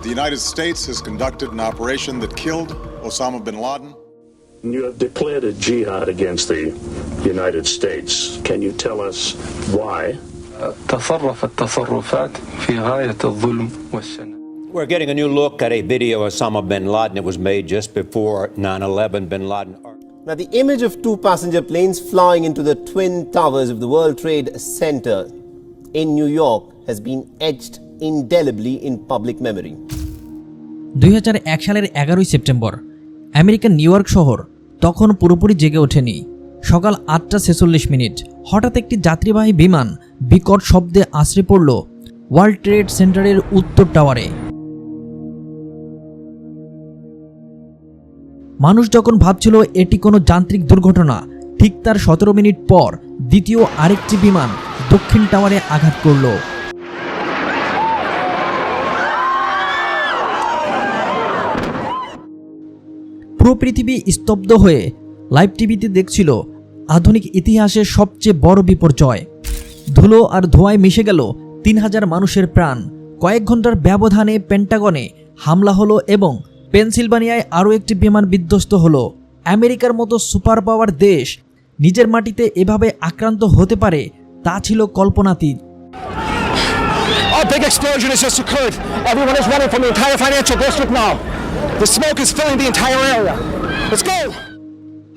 The United States has conducted an operation that killed Osama bin Laden. You have declared a jihad against the United States. Can you tell us why? تصرفت تصرفات في غاية الظلم والشنع. We're getting a new look at a video of Osama bin Laden. It was made just before 9/11. Bin Laden. Now, the image of two passenger planes flying into the Twin Towers of the World Trade Center in New York has been etched indelibly in public memory. 2001 সালের 11 September আমেরিকার new York শহর তখন পুরোপুরি জেগে ওঠেনি। সকাল 8:46 হঠাৎ একটি যাত্রীবাহী বিমান বিকট শব্দে আছড়ে পড়ল ওয়ার্ল্ড ট্রেড সেন্টারের উত্তর টাওয়ারে। মানুষ যখন ভাবছিল এটি কোনো যান্ত্রিক দুর্ঘটনা, ঠিক তার 17 মিনিট পর দ্বিতীয় আরেকটি বিমান দক্ষিণ টাওয়ারে আঘাত করল। পুরো পৃথিবী স্তব্ধ হয়ে লাইভ টিভিতে দেখছিল আধুনিক ইতিহাসের সবচেয়ে বড় বিপর্যয়। ধুলো আর ধোঁয়ায় মিশে গেল 3000 মানুষের প্রাণ। কয়েক ঘন্টার ব্যবধানে পেন্টাগনে হামলা হলো এবং পেনসিলভানিয়ায় আরও একটি বিমান বিধ্বস্ত হলো। আমেরিকার মতো সুপার পাওয়ার দেশ নিজের মাটিতে এভাবে আক্রান্ত হতে পারে তা ছিল কল্পনাতীত। A big explosion has just occurred. Everyone is running from the entire financial district now. The smoke is filling the entire area. Let's go!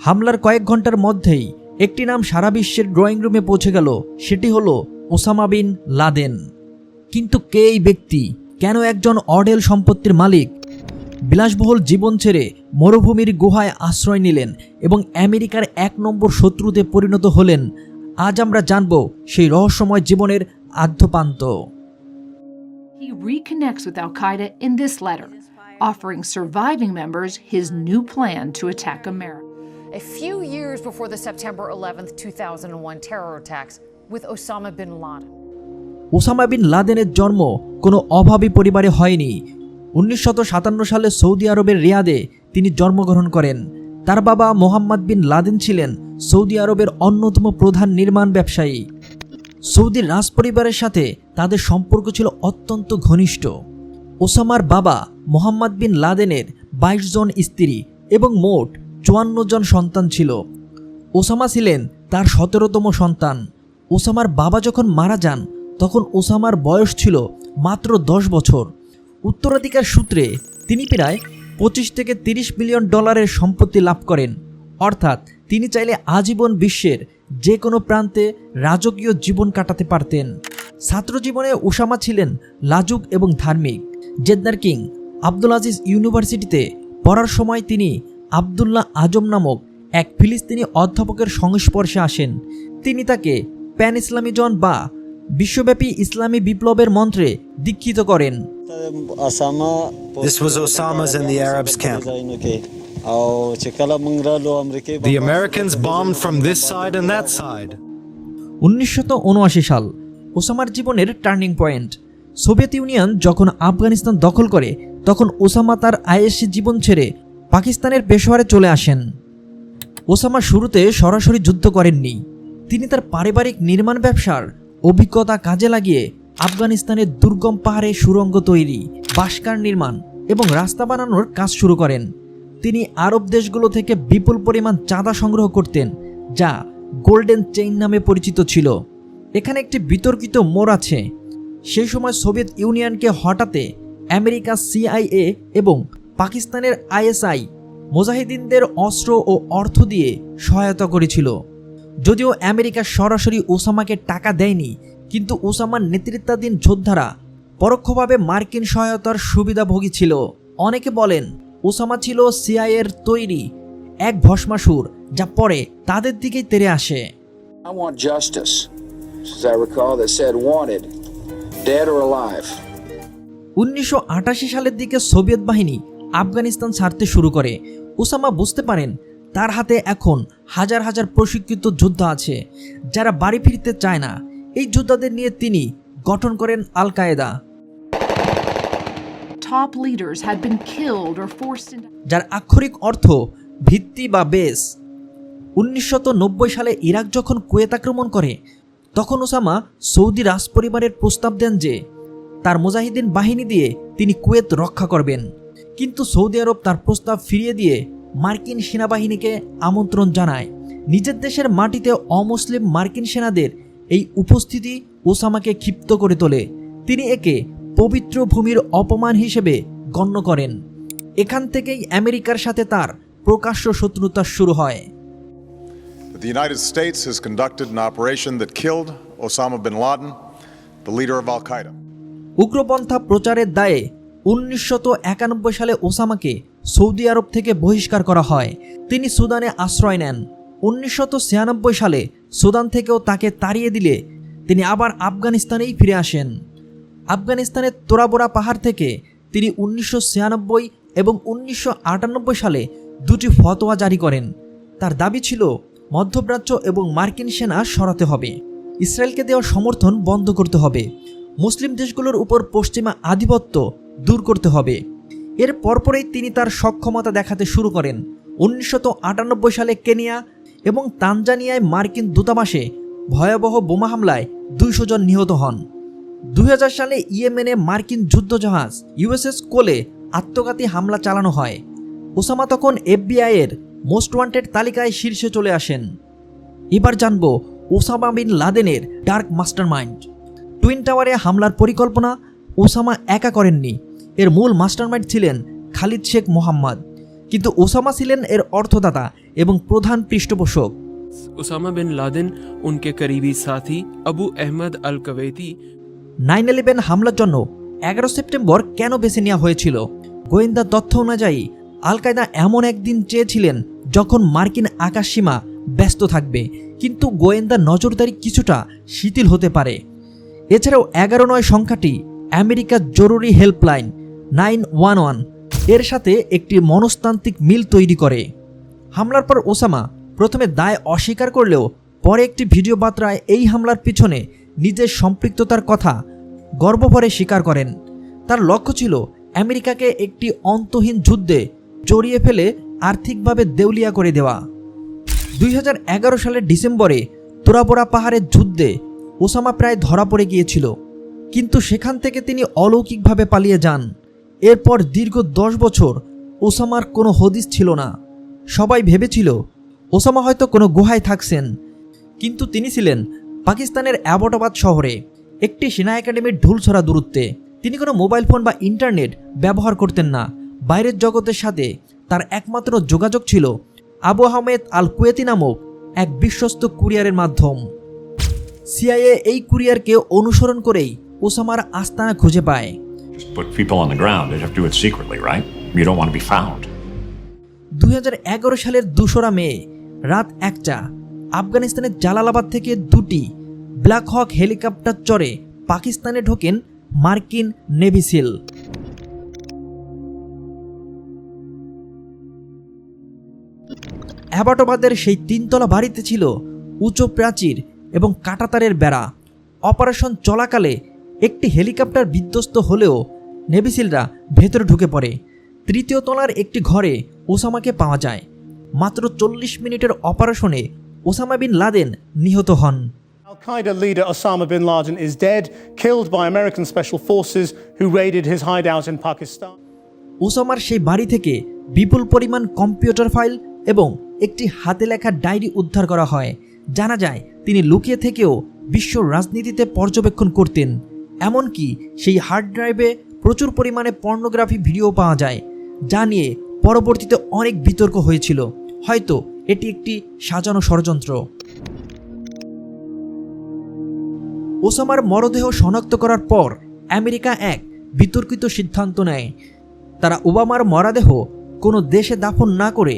হামলার কয়েক ঘন্টার মধ্যেই একটি নাম সারা বিশ্বের ড্রয়িং রুমে পৌঁছে গেল, সেটি হলো ওসামা বিন লাদেন। কিন্তু কে এই ব্যক্তি? কেন একজন অঢেল সম্পত্তির মালিক বিলাসবহুল জীবন ছেড়ে মরুভূমির গুহায় আশ্রয় নিলেন এবং আমেরিকার 1 নম্বর শত্রুতে পরিণত হলেন? আজ আমরা জানব সেই রহস্যময় জীবনের আদ্যপান্ত। He reconnects with Al-Qaeda in this letter, offering surviving members his new plan to attack America. A few years before the September 11th, 2001 terror attacks with Osama bin Laden. Osama bin লাদেনের জন্ম কোনো অভাবী পরিবারে হয়নি। 1957 সালে Saudi আরবের রিয়াদে তিনি জন্মগ্রহণ করেন। তার বাবা মোহাম্মদ বিন লাদেন ছিলেন সৌদি আরবের অন্যতম প্রধান নির্মাণ ব্যবসায়ী। সৌদির রাজপরিবারের সাথে তাদের সম্পর্ক ছিল অত্যন্ত ঘনিষ্ঠ। ওসামার বাবা মোহাম্মদ বিন লাদেনের 22 জন স্ত্রী এবং মোট 54 জন সন্তান ছিল। ওসামা ছিলেন তার 17তম সন্তান। ওসামার বাবা যখন মারা যান তখন ওসামার বয়স ছিল মাত্র 10 বছর। উত্তরাধিকার সূত্রে তিনি প্রায় 25 থেকে 30 বিলিয়ন ডলারের সম্পত্তি লাভ করেন। অর্থাৎ তিনি চাইলে আজীবন বিশ্বের যে কোনো প্রান্তে রাজকীয় জীবন কাটাতে পারতেন। ছাত্র জীবনে ওসামা ছিলেন লাজুক এবং ধার্মিক। জেদ্দার কিং আব্দুল আজিজ ইউনিভার্সিটিতে পড়ার সময় তিনি আবদুল্লাহ আজম নামক এক ফিলিস্তিনি অধ্যাপকের সংস্পর্শে আসেন। তিনি তাকে প্যান ইসলামিজন বা বিশ্বব্যাপী ইসলামী বিপ্লবের মন্ত্রে দীক্ষিত করেন। This was Osama's and the Arabs' camp. The Americans bombed from this side and that side. 1979 সাল ওসামার জীবনের টার্নিং পয়েন্ট। সোভিয়েত ইউনিয়ন যখন আফগানিস্তান দখল করে তখন ওসামা তার আইএসসি জীবন ছেড়ে পাকিস্তানের পেশোয়ারে চলে আসেন। ওসামা শুরুতে সরাসরি যুদ্ধ করেননি। তিনি তার পারিবারিক নির্মাণ ব্যবসার অভিজ্ঞতা কাজে লাগিয়ে আফগানিস্তানের দুর্গম পাহাড়ে সুড়ঙ্গ তৈরি, বাসকার নির্মাণ এবং রাস্তা বানানোর কাজ শুরু করেন। তিনি আরব দেশগুলো থেকে বিপুল পরিমাণ চাঁদা সংগ্রহ করতেন, যা গোল্ডেন চেইন নামে পরিচিত ছিল। এখানে একটি বিতর্কিত মোড় আছে। সেই সময় সোভিয়েত ইউনিয়নকে হটাতে আমেরিকা CIA এবং পাকিস্তানের ISI মুজাহিদিনদের অস্ত্র ও অর্থ দিয়ে সহায়তা করেছিল। যদিও আমেরিকা সরাসরি ওসামাকে টাকা দেয়নি, কিন্তু ওসামার নেতৃত্বাধীন যোদ্ধারা পরোক্ষভাবে মার্কিন সহায়তার সুবিধাভোগী ছিল। অনেকে বলেন ওসামা ছিল CIA এর তৈরি এক ভস্মাসুর, যা পরে তাদের দিকেই তেড়ে আসে। I want justice, as I recall, that said wanted, dead or alive. 1988 সালের দিকে সোভিয়েত বাহিনী আফগানিস্তান ছাড়তে শুরু করে। ওসামা বুঝতে পারেন তার হাতে এখন হাজার হাজার প্রশিক্ষিত যোদ্ধা আছে যারা বাড়ি ফিরতে চায় না। এই যোদ্ধাদের নিয়ে তিনি গঠন করেন আল কায়েদা, যার আক্ষরিক অর্থ ভিত্তি বা বেস। 1990 সালে ইরাক যখন কুয়েত আক্রমণ করে তখন ওসামা সৌদি রাজপরিবারের প্রস্তাব দেন যে তার মুজাহিদিন বাহিনী দিয়ে তিনি কুয়েত রক্ষা করবেন। কিন্তু সৌদি আরব তার প্রস্তাব ফিরিয়ে দিয়ে মার্কিন সেনাবাহিনীকে আমন্ত্রণ জানায়। নিজের দেশের মাটিতে অমুসলিম মার্কিন সেনাদের এই উপস্থিতি ওসামাকে ক্ষিপ্ত করে তোলে। তিনি একে পবিত্র ভূমির অপমান হিসেবে গণ্য করেন। এখান থেকেই আমেরিকার সাথে তার প্রকাশ্য শত্রুতা শুরু হয়। The United States has conducted an operation that killed Osama bin Laden, the leader of Al-Qaeda. উগ্রপন্থা প্রচারের দায়ে 1991 সালে ওসামাকে সৌদি আরব থেকে বহিষ্কার করা হয়। তিনি সুদানে আশ্রয় নেন। 1996 সালে সুদান থেকেও তাকে তাড়িয়ে দিলে তিনি আবার আফগানিস্তানেই ফিরে আসেন। আফগানিস্তানের তোরাবোরা পাহাড় থেকে তিনি 1996 এবং 1998 সালে দুটি ফতোয়া জারি করেন। তার দাবি ছিল মধ্যপ্রাচ্য এবং মার্কিন সেনা সরাতে হবে, ইসরায়েলকে দেওয়া সমর্থন বন্ধ করতে হবে, মুসলিম দেশগুলোর উপর পশ্চিমা আধিপত্য দূর করতে হবে। এর পরপরই তিনি তার সক্ষমতা দেখাতে শুরু করেন। 1998 সালে কেনিয়া এবং তানজানিয়ায় মার্কিন দূতাবাসে ভয়াবহ বোমা হামলায় 200 জন নিহত হন। 2000 সালে ইয়েমেনে মার্কিন যুদ্ধজাহাজ ইউএসএস কোলে আত্মঘাতী হামলা চালানো হয়। ওসামা তখন FBI এর মোস্ট ওয়ান্টেড তালিকায় শীর্ষে চলে আসেন। এবার জানব ওসামা বিন লাদেনের ডার্ক মাস্টারমাইন্ড। টুইন টাওয়ারে হামলার পরিকল্পনা ওসামা একা করেননি। এর মূল মাস্টারমাইন্ড ছিলেন খালিদ শেখ মোহাম্মদ, কিন্তু ওসামা ছিলেন এর অর্থদাতা এবং প্রধান পৃষ্ঠপোষক। ওসামা বিন লাদেন উনকে করিবি সাথী আবু আহমদ আল কুওয়েতি। 9/11 হামলার জন্য 11 সেপ্টেম্বর কেন বেছে নেওয়া হয়েছিল? গোয়েন্দা তথ্য অনুযায়ী আল কায়দা এমন একদিন চেয়েছিলেন যখন মার্কিন আকাশসীমা ব্যস্ত থাকবে, কিন্তু গোয়েন্দা নজরদারি কিছুটা শিথিল হতে পারে। এছাড়াও 11/9 সংখ্যাটি আমেরিকার জরুরি হেল্পলাইন 911 এর সাথে একটি মনস্তান্ত্রিক মিল তৈরি করে। হামলার পর ওসামা প্রথমে দায় অস্বীকার করলেও পরে একটি ভিডিও বার্তায় এই হামলার পিছনে নিজের সম্পৃক্ততার কথা গর্বভরে স্বীকার করেন। তার লক্ষ্য ছিল আমেরিকাকে একটি অন্তহীন যুদ্ধে জড়িয়ে ফেলে আর্থিকভাবে দেউলিয়া করে দেওয়া। 2011 সালের ডিসেম্বরে তোরাবোরা পাহাড়ের যুদ্ধে ওসামা প্রায় ধরা পড়ে গিয়েছিল, কিন্তু সেখান থেকে তিনি অলৌকিকভাবে পালিয়ে যান। এরপর দীর্ঘ 10 বছর ওসামার কোনো হদিস ছিল না। সবাই ভেবেছিল ওসামা হয়তো কোনো গুহায় থাকছেন, কিন্তু তিনি ছিলেন পাকিস্তানের অ্যাবোটাবাদ শহরে একটি সেনা একাডেমির ঢুলছড়া দূরত্বে। তিনি কোনো মোবাইল ফোন বা ইন্টারনেট ব্যবহার করতেন না। বাইরের জগতের সাথে তার একমাত্র যোগাযোগ ছিল আবু আহমেদ আল কুওয়েতি নামক এক বিশ্বস্ত কুরিয়ারের মাধ্যম। CIA এই কুরিয়ারকে অনুসরণ করেই ওসামার আস্তানা খুঁজে পায়। 2011 সালের 2রা মে রাত 1টা আফগানিস্তানের জালালাবাদ থেকে 2টি ব্ল্যাক হক হেলিকপ্টার চড়ে পাকিস্তানে ঢোকেন মার্কিন নেভি সিল। অ্যাবাটোবাদের সেই 3তলা বাড়িতে ছিল উঁচু প্রাচীর এবং কাঁটাতারের বেড়া। অপারেশন চলাকালে একটি হেলিকপ্টার বিধ্বস্ত হলেও নেভিসিলরা ভেতরে ঢুকে পড়ে। 3য় তলার একটি ঘরে ওসামাকে পাওয়া যায়। মাত্র 40 মিনিটের অপারেশনে ওসামা বিন লাদেন নিহত হন। Al-Qaeda leader Osama bin Laden is dead, killed by American special forces who raided his hideout in Pakistan. ওসামার সেই বাড়ি থেকে বিপুল পরিমাণ কম্পিউটার ফাইল এবং একটি হাতে লেখা ডায়েরি উদ্ধার করা হয়। জানা যায় তিনি লুকিয়ে থেকেও বিশ্ব রাজনীতিতে পর্যবেক্ষণ করতেন। এমনকি সেই হার্ড ড্রাইভে প্রচুর পরিমাণে পর্নোগ্রাফি ভিডিও পাওয়া যায়, যা নিয়ে পরবর্তীতে অনেক বিতর্ক হয়েছিল। হয়তো এটি একটি সাজানো ষড়যন্ত্র। ওসামার মরদেহ শনাক্ত করার পর আমেরিকা এক বিতর্কিত সিদ্ধান্ত নেয়। তারা ওবামার মরদেহ কোনো দেশে দাফন না করে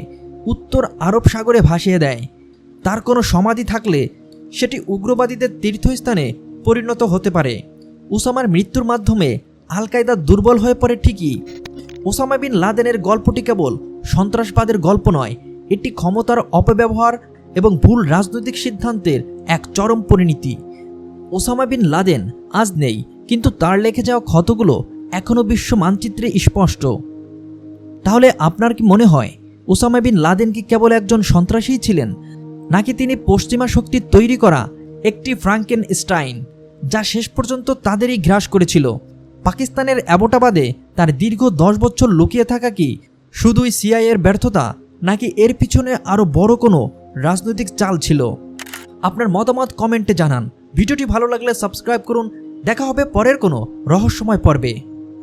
উত্তর আরব সাগরে ভাসিয়ে দেয়। তার কোনো সমাধি থাকলে সেটি উগ্রবাদীদের তীর্থস্থানে পরিণত হতে পারে। ওসামার মৃত্যুর মাধ্যমে আল কায়দা দুর্বল হয়ে পড়ে ঠিকই, ওসামা বিন লাদেনের গল্পটি কেবল সন্ত্রাসবাদের গল্প নয়, এটি ক্ষমতার অপব্যবহার এবং ভুল রাজনৈতিক সিদ্ধান্তের এক চরম পরিণতি। ওসামা বিন লাদেন আজ নেই, কিন্তু তার লেখে যাওয়া ক্ষতগুলো এখনও বিশ্ব মানচিত্রে স্পষ্ট। তাহলে আপনার কি মনে হয় ওসামা বিন লাদেন কি কেবল একজন সন্ত্রাসীই ছিলেন, নাকি তিনি পশ্চিমা শক্তির তৈরি করা একটি ফ্রাঙ্কেনস্টাইন, যা শেষ পর্যন্ত তাদেরই গ্রাস করেছিল? পাকিস্তানের অ্যাবোটাবাদে তার দীর্ঘ 10 বছর লুকিয়ে থাকা কি শুধুই সিআইএর ব্যর্থতা, নাকি এর পিছনে আরও বড় কোনো রাজনৈতিক চাল ছিল? আপনার মতামত কমেন্টে জানান। ভিডিওটি ভালো লাগলে সাবস্ক্রাইব করুন। দেখা হবে পরের কোনো রহস্যময় পর্বে।